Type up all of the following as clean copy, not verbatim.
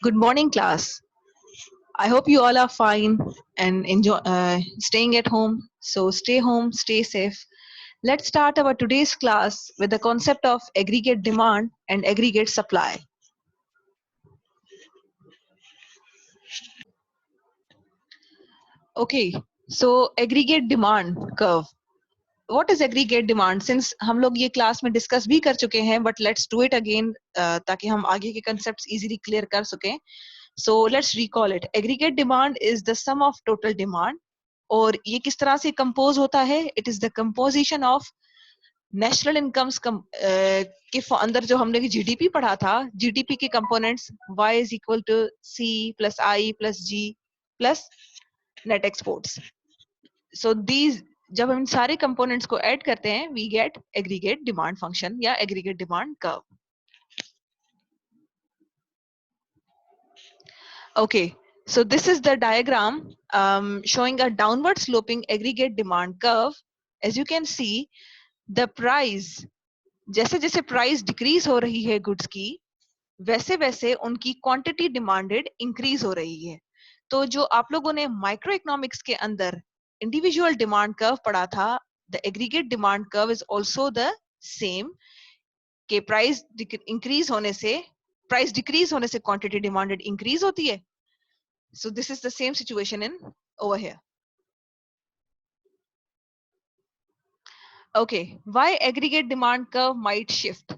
Good morning, class. I hope you all are fine and enjoy staying at home. So stay home, stay safe. Let's start our today's class with the concept of aggregate demand and aggregate supply. Okay, so aggregate demand curve. What is aggregate demand? Since हम लोग ये class में discuss भी कर चुके हैं, but let's do it again ताकि हम आगे के concepts easily clear कर सकें. So let's recall it. Aggregate demand is the sum of total demand. और ये किस तरह से कंपोज होता है? It is the composition of national incomes के अंदर जो हमने जीडीपी पढ़ा था, जीडीपी के components y is equal to c plus i plus g plus net exports. So these जब हम सारे कंपोनेंट्स को ऐड करते हैं we get aggregate demand function या aggregate demand curve. Okay, so this is the diagram showing a downward sloping aggregate demand curve. As you can see, the price, जैसे जैसे price decrease हो रही है goods की, वैसे वैसे उनकी क्वांटिटी डिमांडेड इंक्रीज हो रही है. तो जो आप लोगों ने माइक्रो इकोनॉमिक्स के अंदर इंडिविजुअल डिमांड कर्व पढ़ा था, the aggregate demand curve is also the same. के प्राइस इंक्रीज होने से, प्राइस डिक्रीज होने से क्वांटिटी डिमांडेड इंक्रीज होती है. So this is the same situation in over here. Okay, why aggregate demand curve might shift.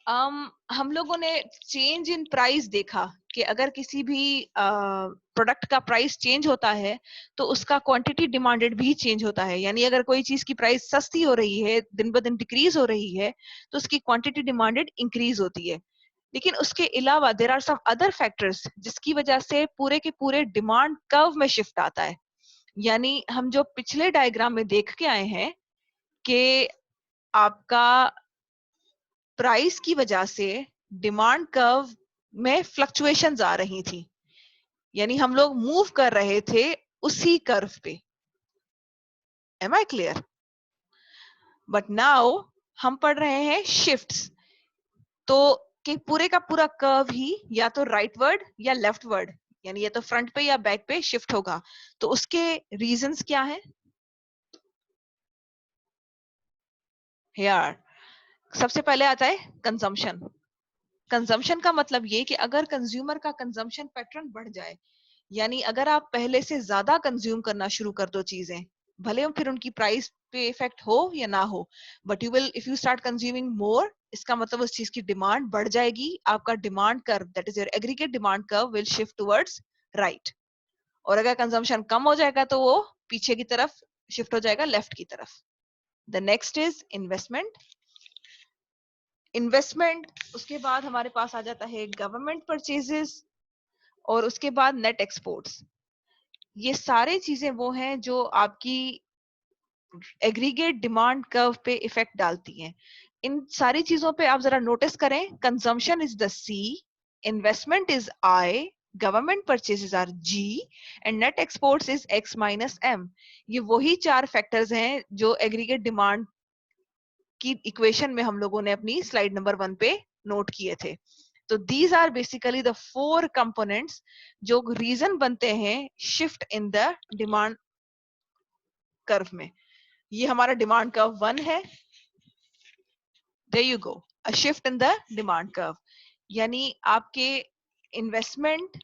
हम लोगों ने चेंज इन प्राइस देखा कि अगर किसी भी प्रोडक्ट का प्राइस चेंज होता है तो उसका क्वांटिटी डिमांडेड भी चेंज होता है. यानी अगर कोई चीज की प्राइस सस्ती हो रही है, दिन ब दिन डिक्रीज हो रही है, तो उसकी क्वांटिटी डिमांडेड इंक्रीज होती है. लेकिन उसके अलावा there are some other factors जिसकी वजह से पूरे के पूरे डिमांड कर्व में शिफ्ट आता है. यानी हम जो पिछले डायग्राम में देख के आए हैं कि आपका प्राइस की वजह से डिमांड कर्व में फ्लक्चुएशंस आ रही थी. यानी हम लोग मूव कर रहे थे उसी कर्व पे. Am I clear? But now हम पढ़ रहे हैं शिफ्ट्स. तो कि पूरे का पूरा कर्व ही या तो राइटवर्ड या लेफ्टवर्ड, यानी या तो फ्रंट पे या बैक पे शिफ्ट होगा. तो उसके रीजंस क्या है? यार, सबसे पहले आता है कंजम्पशन. कंजम्पशन का मतलब ये कि अगर कंज्यूमर का कंजम्पशन पैटर्न बढ़ जाए, यानी अगर आप पहले से ज्यादा कंज्यूम करना शुरू कर दो चीजें, भले फिर उनकी प्राइस पे इफेक्ट हो या ना हो, but you will if you start consuming more, इसका मतलब उस चीज की डिमांड बढ़ जाएगी. आपका demand curve, that is your aggregate demand curve, will shift towards right. और अगर कंजम्पशन कम हो जाएगा तो वो पीछे की तरफ शिफ्ट हो जाएगा, लेफ्ट की तरफ. The next is investment. Investment, उसके बाद हमारे पास आ जाता है गवर्नमेंट परचेजेस और उसके बाद नेट एक्सपोर्ट्स. ये सारे चीजें वो हैं जो आपकी एग्रीगेट डिमांड कर्व पे इफेक्ट डालती हैं. इन सारी चीजों पे आप जरा नोटिस करें. Consumption is the C, investment is I, government purchases are G and net exports is X minus M. ये वही चार फैक्टर्स हैं जो एग्रीगेट डिमांड की इक्वेशन में हम लोगों ने अपनी स्लाइड नंबर 1 पे नोट किए थे. तो these are basically the 4 components जो रीजन बनते हैं shift in the demand curve में. ये हमारा डिमांड कर्व 1 है. There you go, a shift in the demand curve. यानी आपके इन्वेस्टमेंट,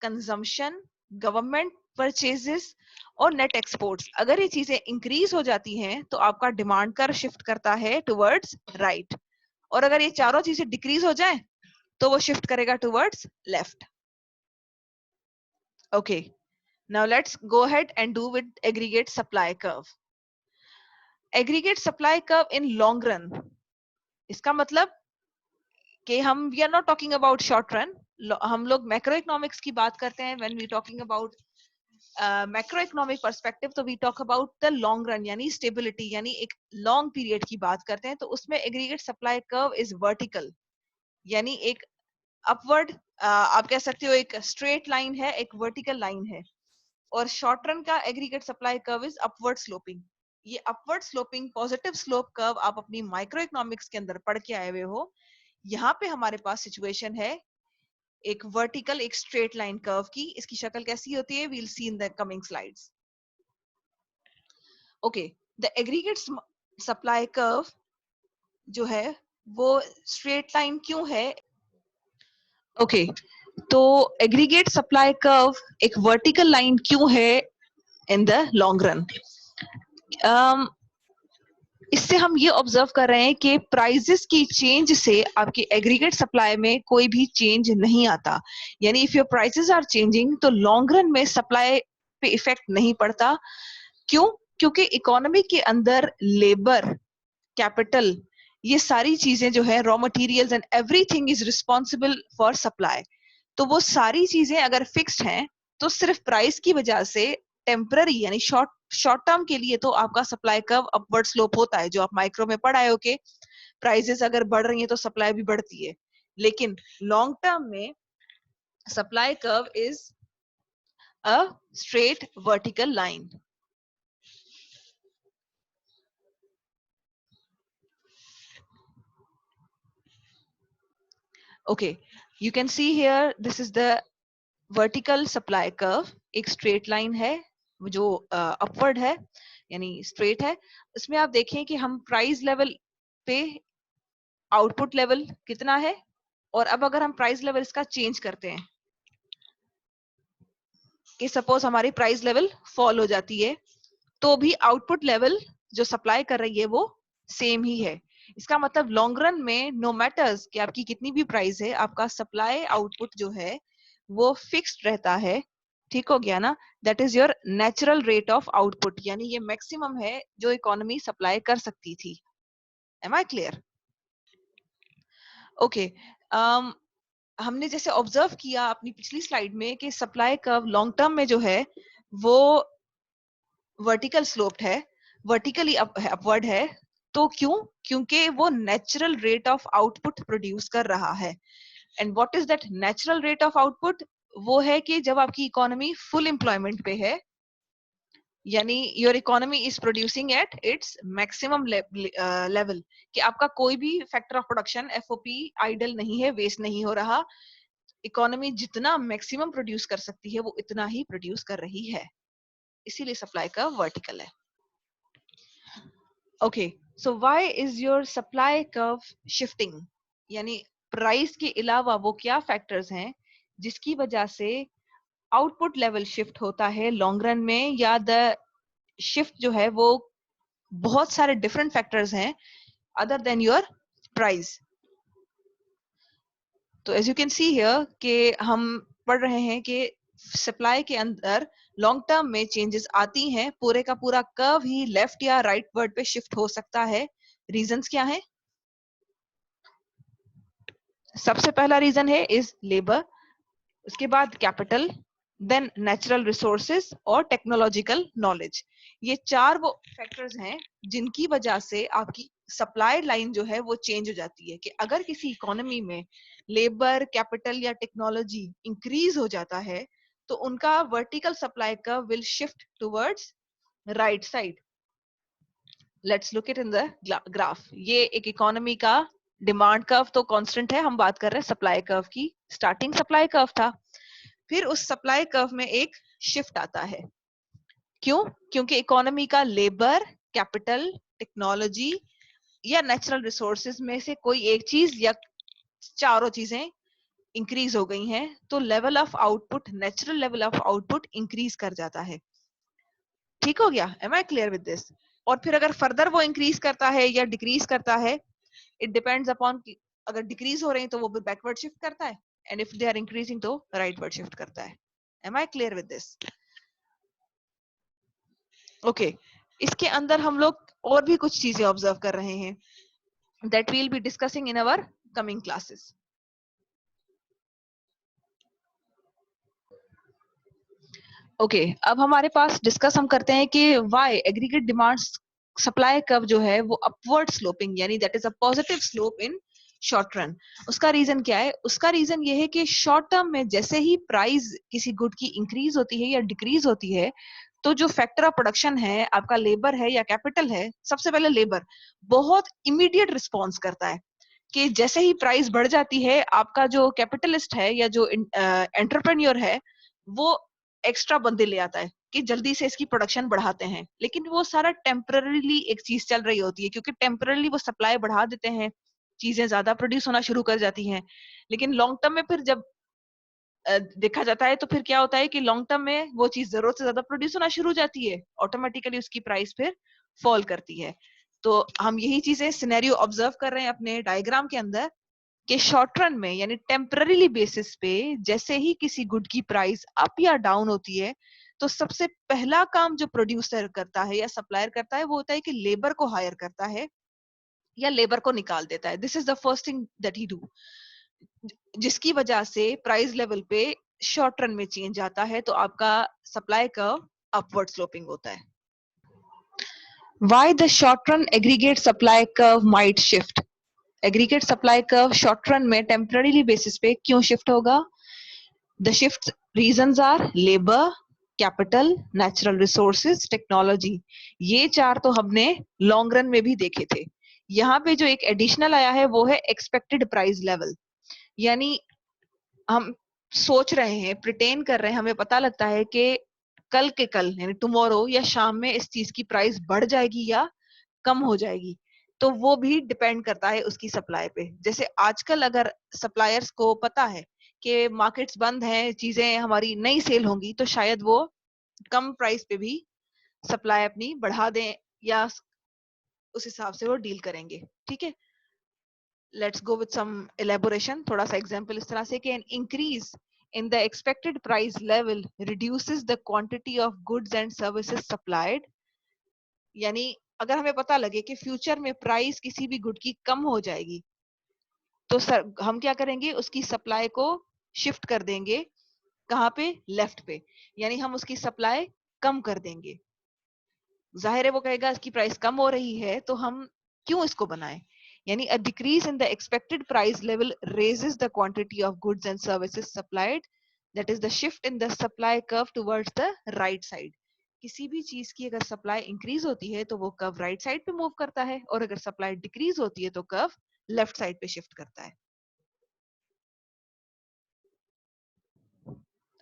कंजम्पशन, गवर्नमेंट परचेजेस और नेट एक्सपोर्ट्स, अगर ये चीजें इंक्रीज हो जाती हैं तो आपका डिमांड कर्व शिफ्ट करता है टुवर्ड्स राइट. और अगर ये चारों चीजें डिक्रीज हो जाए तो वो शिफ्ट करेगा towards left. Okay, now let's go ahead and do with aggregate supply curve. Aggregate supply curve in long run, इसका मतलब कि हम we are not talking about short run. हम लोग मैक्रो इकोनॉमिक्स की बात करते हैं. When we talking about macroeconomic perspective तो we talk about the long run, यानी स्टेबिलिटी, यानी एक लॉन्ग पीरियड की बात करते हैं. तो उसमें aggregate supply curve is vertical, यानी एक अपवर्ड, आप कह सकते हो एक स्ट्रेट लाइन है, एक वर्टिकल लाइन है. और शॉर्ट रन का aggregate supply curve is upward sloping. ये upward sloping positive slope curve आप अपनी माइक्रो इकोनॉमिक्स के अंदर पढ़ के आए हुए हो. यहाँ पे हमारे पास सिचुएशन है एक वर्टिकल एक स्ट्रेट लाइन कर्व की। इसकी शक्ल कैसी होती है, we'll see in the coming slides. Okay, the aggregate supply curve जो है वो स्ट्रेट लाइन क्यों है? ओके, तो एग्रीगेट सप्लाई कर्व एक वर्टिकल लाइन क्यों है इन द लॉन्ग रन? इससे हम ये ऑब्जर्व कर रहे हैं कि प्राइसेस की चेंज से आपकी एग्रीगेट सप्लाई में कोई भी चेंज नहीं आता। यानी if your prices are changing तो लॉन्ग रन में सप्लाई पे इफेक्ट नहीं पड़ता। क्यों? क्योंकि इकोनॉमी के अंदर लेबर, कैपिटल, ये सारी चीजें जो है, raw materials and everything is responsible for supply. तो वो सारी चीजें अगर फिक्स्ड हैं तो सिर्फ प्राइस की वजह से टेम्पररी यानी शॉर्ट टर्म के लिए तो आपका सप्लाई कर्व अपवर्ड स्लोप होता है, जो आप माइक्रो में पढ़ाए हो कि प्राइसेस अगर बढ़ रही है तो सप्लाई भी बढ़ती है। लेकिन लॉन्ग टर्म में supply curve is a straight vertical line. Okay, you can see here this is the vertical supply curve. एक स्ट्रेट लाइन है जो अपवर्ड है यानी स्ट्रेट है। इसमें आप देखें कि हम प्राइस लेवल पे आउटपुट लेवल कितना है, और अब अगर हम प्राइस लेवल इसका चेंज करते हैं कि सपोज हमारी प्राइस लेवल फॉल हो जाती है तो भी आउटपुट लेवल जो सप्लाई कर रही है वो सेम ही है। इसका मतलब लॉन्ग रन में नो मैटर्स कि आपकी कितनी भी प्राइस है, आपका सप्लाई आउटपुट जो है वो फिक्स्ड रहता है। ठीक हो गया ना? That is your natural rate of output, यानी ये मैक्सिमम है जो इकोनॉमी सप्लाई कर सकती थी। M I clear? ओके, हमने जैसे ऑब्जर्व किया अपनी पिछली स्लाइड में कि सप्लाई कर्व लॉन्ग टर्म में जो है वो वर्टिकल स्लोप्ड है, वर्टिकली अपवर्ड है। तो क्यों? क्योंकि वो natural rate of output produce कर रहा है। And what is that natural rate of output? वो है कि जब आपकी इकोनॉमी फुल एम्प्लॉयमेंट पे है, यानी your economy is producing at its maximum level, कि आपका कोई भी factor of production FOP idle नहीं है, वेस्ट नहीं हो रहा। इकोनॉमी जितना मैक्सिमम प्रोड्यूस कर सकती है वो इतना ही प्रोड्यूस कर रही है, इसीलिए सप्लाई का वर्टिकल है। Okay, so why is your supply curve shifting? यानी प्राइस के अलावा वो क्या फैक्टर्स हैं जिसकी वजह से आउटपुट लेवल शिफ्ट होता है लॉन्ग रन में, या द शिफ्ट जो है वो बहुत सारे डिफरेंट फैक्टर्स हैं अदर देन योर प्राइस। तो as you can see here कि हम पढ़ रहे हैं कि सप्लाई के अंदर लॉन्ग टर्म में चेंजेस आती हैं, पूरे का पूरा कर्व ही लेफ्ट या राइट वर्ड पे शिफ्ट हो सकता है। रीजंस क्या है? सबसे पहला रीजन है इज लेबर, उसके बाद कैपिटल, देन नेचुरल रिसोर्सेज और टेक्नोलॉजिकल नॉलेज। ये चार वो फैक्टर्स हैं जिनकी वजह से आपकी सप्लाई लाइन जो है वो चेंज हो जाती है। कि अगर किसी इकोनॉमी में लेबर, कैपिटल या टेक्नोलॉजी इंक्रीज हो जाता है तो उनका वर्टिकल सप्लाई का will shift towards right side. Let's look it in the graph. ये एक इकोनॉमी का डिमांड कर्व तो कांस्टेंट है, हम बात कर रहे हैं सप्लाई कर्व की। स्टार्टिंग सप्लाई कर्व था, फिर उस सप्लाई कर्व में एक शिफ्ट आता है। क्यों? क्योंकि इकोनॉमी का लेबर, कैपिटल, टेक्नोलॉजी या नेचुरल रिसोर्सेज में से कोई एक चीज या चारों चीजें इंक्रीज हो गई हैं, तो level of output, natural level of output increase कर जाता है। ठीक हो गया? Am I clear with this? और फिर अगर फर्दर वो इंक्रीज करता है या डिक्रीज करता है, इट डिपेंड्स अपॉन, अगर डिक्रीज हो रहे हैं तो वो बैकवर्ड शिफ्ट करता है, and if they are increasing तो राइटवर्ड शिफ्ट करता है। Am I clear with this? Okay, इसके अंदर हम लोग और भी कुछ चीजें ऑब्जर्व कर रहे हैं that we'll be discussing in our coming classes. Okay, अब हमारे पास डिस्कस हम करते हैं कि why aggregate demand supply curve जो है वो अपवर्ड स्लोपिंग, यानी that is a positive slope in short run. उसका रीजन क्या है? उसका रीजन ये है कि शॉर्ट टर्म में जैसे ही प्राइस किसी गुड की इंक्रीज होती है या डिक्रीज होती है, तो जो फैक्टर ऑफ प्रोडक्शन है, आपका लेबर है या कैपिटल है, सबसे पहले लेबर बहुत इमीडिएट रिस्पॉन्स करता है। कि जैसे ही प्राइस बढ़ जाती है, आपका जो कैपिटलिस्ट है या जो एंटरप्रेन्योर है, वो एक्स्ट्रा बंदे ले आता है कि जल्दी से इसकी प्रोडक्शन बढ़ाते हैं। लेकिन वो सारा टेम्पररीली एक चीज चल रही होती है, क्योंकि टेम्पररीली वो सप्लाई बढ़ा देते हैं, चीजें ज्यादा प्रोड्यूस होना शुरू कर जाती हैं। लेकिन लॉन्ग टर्म में फिर जब देखा जाता है, तो फिर क्या होता है कि लॉन्ग टर्म में वो चीज जरूरत से ज्यादा प्रोड्यूस होना शुरू हो जाती है, ऑटोमेटिकली उसकी प्राइस फिर फॉल करती है। तो हम यही चीजें सिनेरियो ऑब्जर्व कर रहे हैं अपने डायग्राम के अंदर, कि शॉर्ट रन में यानी टेम्पररी बेसिस पे जैसे ही किसी गुड की प्राइस अप या डाउन होती है, तो सबसे पहला काम जो प्रोड्यूसर करता है या सप्लायर करता है, वो होता है कि लेबर को हायर करता है या लेबर को निकाल देता है। This is the first thing that he do, जिसकी वजह से प्राइस लेवल पे शॉर्ट रन में चेंज आता है, तो आपका सप्लाई कर्व अपवर्ड स्लोपिंग होता है। Why the short run aggregate supply curve might shift? Aggregate supply curve short run में टेम्पररी बेसिस पे क्यों शिफ्ट होगा? The shift reasons are labour, capital, natural resources, technology. ये चार तो हमने लॉन्ग रन में भी देखे थे। यहाँ पे जो एक एडिशनल आया है वो है एक्सपेक्टेड प्राइस लेवल। यानी हम सोच रहे हैं, प्रिटेन कर रहे हैं, हमें पता लगता है कि कल के कल यानी टुमारो या शाम में इस चीज की प्राइस बढ़ जाएगी या कम हो जाएगी। तो वो भी डिपेंड करता है उसकी सप्लाई पे। जैसे आजकल अगर सप्लायर्स को पता है कि मार्केट्स बंद हैं, चीजें हमारी नहीं सेल होंगी, तो शायद वो कम प्राइस पे भी सप्लाई अपनी बढ़ा दें या उस हिसाब से वो डील करेंगे। ठीक है, let's go with some elaboration. थोड़ा सा एग्जांपल इस तरह से कि an increase in the expected price level reduces the quantity of goods and services supplied। यानी अगर हमें पता लगे कि फ्यूचर में प्राइस किसी भी गुड की कम हो जाएगी, तो सर हम क्या करेंगे, उसकी सप्लाई को शिफ्ट कर देंगे। कहाँ पे? लेफ्ट पे। यानी हम उसकी सप्लाई कम कर देंगे। जाहिर है वो कहेगा इसकी प्राइस कम हो रही है, तो हम क्यों इसको बनाएं। यानी a decrease in the expected price level raises the quantity of goods and services supplied, that is the shift in the supply curve towards the right side. किसी भी चीज की अगर सप्लाई इंक्रीज होती है तो वो कर्व राइट साइड पे मूव करता है, और अगर सप्लाई डिक्रीज होती है तो कर्व लेफ्ट साइड पे शिफ्ट करता है।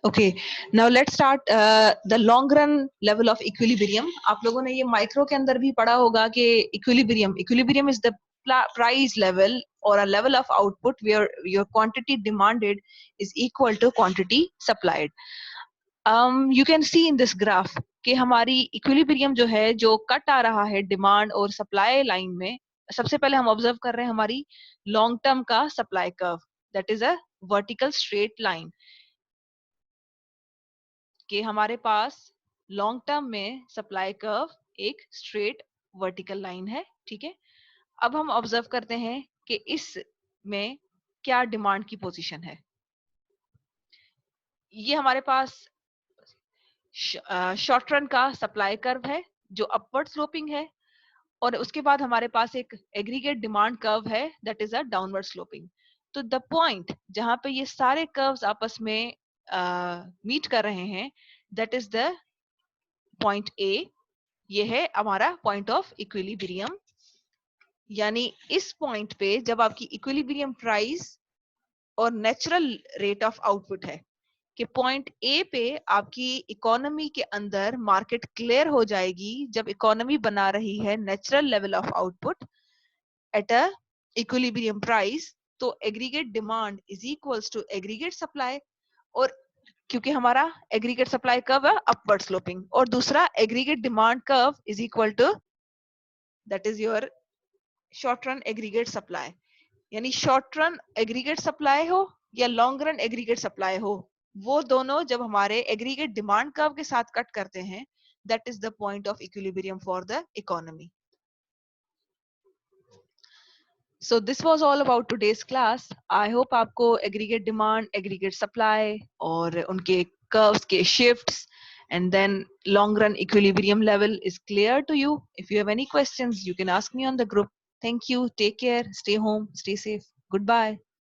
Okay, now let's start the long run level of equilibrium. आप लोगों ने ये माइक्रो के अंदर भी पढ़ा होगा कि equilibrium is the price level or a level of output where your quantity demanded is equal to quantity supplied. You can see in this graph कि हमारी इक्विलिब्रियम जो है, जो कट आ रहा है डिमांड और सप्लाई लाइन में, सबसे पहले हम ऑब्जर्व कर रहे हैं हमारी लॉन्ग टर्म का supply curve, that is a vertical straight line. कि हमारे पास लॉन्ग टर्म में सप्लाई कर्व एक स्ट्रेट वर्टिकल लाइन है। ठीक है, अब हम ऑब्जर्व करते हैं कि इस में क्या डिमांड की पोजीशन है। ये हमारे पास शॉर्ट रन का सप्लाई कर्व है जो अपवर्ड स्लोपिंग है, और उसके बाद हमारे पास एक एग्रीगेट डिमांड कर्व है that is a downward sloping. तो द पॉइंट जहां पे ये सारे कर्व्स आपस में मीट कर रहे हैं, that is the point A. ये है हमारा पॉइंट ऑफ इक्विलिब्रियम। यानी इस पॉइंट पे जब आपकी इक्विलिब्रियम प्राइस और नेचुरल रेट ऑफ आउटपुट है, कि पॉइंट ए पे आपकी इकोनॉमी के अंदर मार्केट क्लियर हो जाएगी जब इकोनॉमी बना रही है natural level of output at a equilibrium price, तो aggregate demand is equals to aggregate supply. और क्योंकि हमारा एग्रीगेट सप्लाई कर्व है अपवर्ड स्लोपिंग, और दूसरा aggregate demand curve is equal to that is your short run aggregate supply. यानी short run aggregate supply हो या लॉन्ग रन एग्रीगेट सप्लाई हो, वो दोनों जब हमारे एग्रीगेट डिमांड कर्व के साथ कट करते हैं, that is the point of equilibrium for the economy. So this was all about today's class. I hope आपको aggregate demand, aggregate supply और उनके curves के shifts and then long run equilibrium level is clear to you. If you have any questions, you can ask me on the group. Thank you. Take care. Stay home. Stay safe. Goodbye.